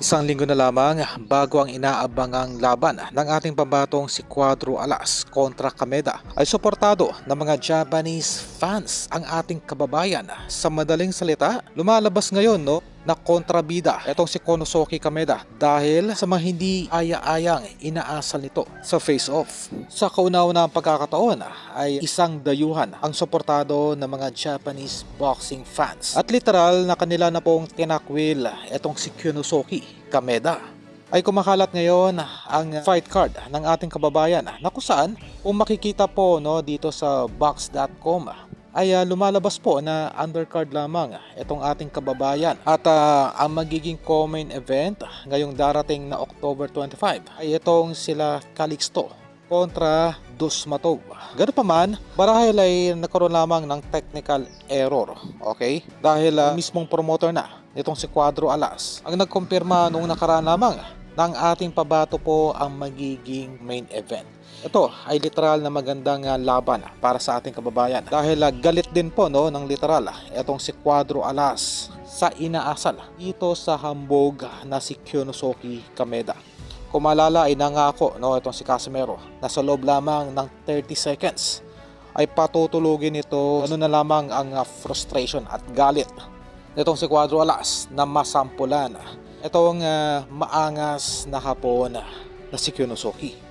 Isang linggo na lamang bago ang inaabangang laban ng ating pambatong si Cuadro Alas kontra Kameda ay suportado ng mga Japanese fans ang ating kababayan. Sa madaling salita, lumalabas ngayon na kontrabida itong si Konosuke Kameda dahil sa mga hindi aya-ayang inaasal nito sa face-off. Sa kauna-unahang pagkakataon ay isang dayuhan ang suportado ng mga Japanese boxing fans at literal na kanila na pong tinakwil itong si Konosuke Kameda. Ay kumakalat ngayon ang fight card ng ating kababayan na kung saan kung makikita po dito sa box.com ay lumalabas po na undercard lamang itong ating kababayan at ang magiging co-main event ngayong darating na October 25 ay itong sila Calixto kontra Dusmatov. Ganun pa man, marahil ay nagkaroon lamang ng technical error, okay? Dahil mismong promoter na itong si Cuadro Alas ang nagkumpirma noong nakaraan lamang ng ating pabato po ang magiging main event. Ito ay literal na magandang laban para sa ating kababayan dahil galit din po ng literal itong si Cuadro Alas sa inaasal dito sa hambog na si Konosuke Kameda. Kung maalala ay nangako itong si Casimero na sa loob lamang ng 30 seconds ay patutulugin ito na lamang ang frustration at galit nitong si Cuadro Alas na masampulan itong maangas na hapon na si Konosuke.